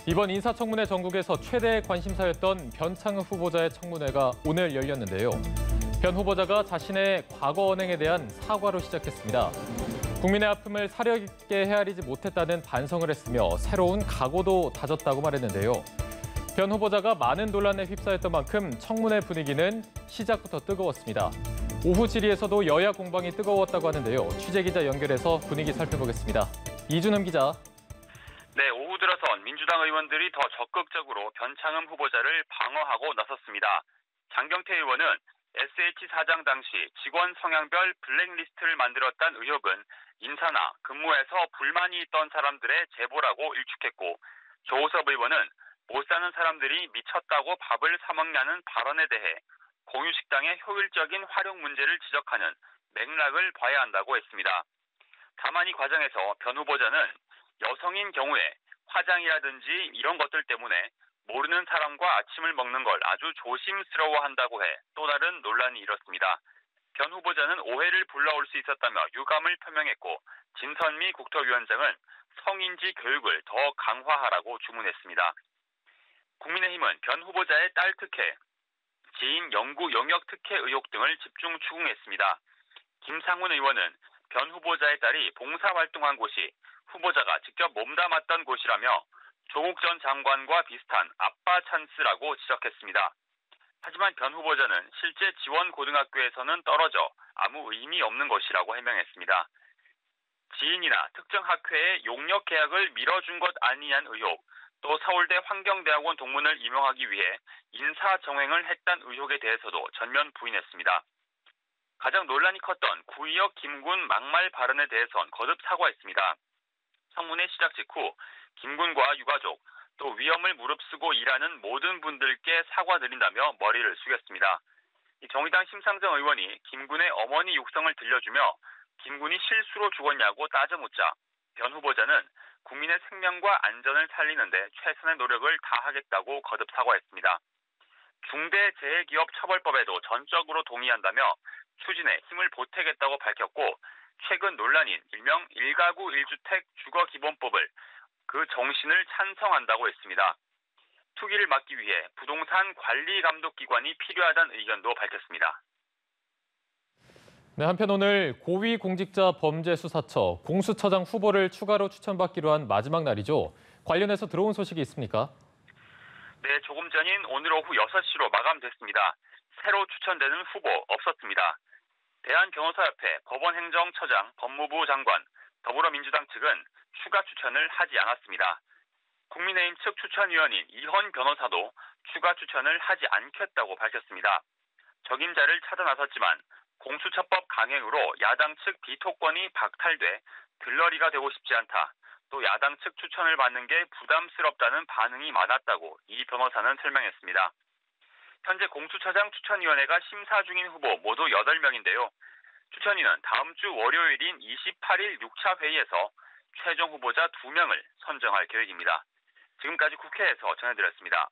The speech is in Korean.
이번 인사청문회 전국에서 최대 관심사였던 변창흠 후보자의 청문회가 오늘 열렸는데요. 변 후보자가 자신의 과거 언행에 대한 사과로 시작했습니다. 국민의 아픔을 사려 있게 헤아리지 못했다는 반성을 했으며 새로운 각오도 다졌다고 말했는데요. 변 후보자가 많은 논란에 휩싸였던 만큼 청문회 분위기는 시작부터 뜨거웠습니다. 오후 질의에서도 여야 공방이 뜨거웠다고 하는데요. 취재기자 연결해서 분위기 살펴보겠습니다. 이준흠 기자. 네, 오후 들어선 민주당 의원들이 더 적극적으로 변창흠 후보자를 방어하고 나섰습니다. 장경태 의원은 SH 사장 당시 직원 성향별 블랙리스트를 만들었다는 의혹은 인사나 근무에서 불만이 있던 사람들의 제보라고 일축했고, 조호섭 의원은 못 사는 사람들이 미쳤다고 밥을 사 먹냐는 발언에 대해 공유식당의 효율적인 활용 문제를 지적하는 맥락을 봐야 한다고 했습니다. 다만 이 과정에서 변 후보자는 여성인 경우에 화장이라든지 이런 것들 때문에 모르는 사람과 아침을 먹는 걸 아주 조심스러워한다고 해 또 다른 논란이 일었습니다. 변 후보자는 오해를 불러올 수 있었다며 유감을 표명했고, 진선미 국토위원장은 성인지 교육을 더 강화하라고 주문했습니다. 국민의힘은 변 후보자의 딸 특혜, 지인 연구 용역 특혜 의혹 등을 집중 추궁했습니다. 김상훈 의원은 변 후보자의 딸이 봉사활동한 곳이 후보자가 직접 몸담았던 곳이라며 조국 전 장관과 비슷한 아빠 찬스라고 지적했습니다. 하지만 변 후보자는 실제 지원 고등학교에서는 떨어져 아무 의미 없는 것이라고 해명했습니다. 지인이나 특정 학회의 용역 계약을 미뤄준 것 아니냐는 의혹, 또 서울대 환경대학원 동문을 임용하기 위해 인사정횡을 했다는 의혹에 대해서도 전면 부인했습니다. 가장 논란이 컸던 구의역 김군 막말 발언에 대해선 거듭 사과했습니다. 청문회 시작 직후 김군과 유가족, 또 위험을 무릅쓰고 일하는 모든 분들께 사과드린다며 머리를 숙였습니다. 정의당 심상정 의원이 김군의 어머니 육성을 들려주며 김군이 실수로 죽었냐고 따져묻자 변 후보자는 국민의 생명과 안전을 살리는데 최선의 노력을 다하겠다고 거듭 사과했습니다. 중대재해기업처벌법에도 전적으로 동의한다며 추진에 힘을 보태겠다고 밝혔고, 최근 논란인 일명 1가구 1주택 주거기본법을 그 정신을 찬성한다고 했습니다. 투기를 막기 위해 부동산 관리감독기관이 필요하다는 의견도 밝혔습니다. 네, 한편 오늘 고위공직자범죄수사처 공수처장 후보를 추가로 추천받기로 한 마지막 날이죠. 관련해서 들어온 소식이 있습니까? 네, 조금 전인 오늘 오후 6시로 마감됐습니다. 새로 추천되는 후보 없었습니다. 대한변호사협회, 법원행정처장, 법무부 장관, 더불어민주당 측은 추가 추천을 하지 않았습니다. 국민의힘 측 추천위원인 이헌 변호사도 추가 추천을 하지 않겠다고 밝혔습니다. 적임자를 찾아 나섰지만 공수처법 강행으로 야당 측 비토권이 박탈돼 들러리가 되고 싶지 않다, 또 야당 측 추천을 받는 게 부담스럽다는 반응이 많았다고 이 변호사는 설명했습니다. 현재 공수처장 추천위원회가 심사 중인 후보 모두 8명인데요. 추천위는 다음 주 월요일인 28일 6차 회의에서 최종 후보자 2명을 선정할 계획입니다. 지금까지 국회에서 전해드렸습니다.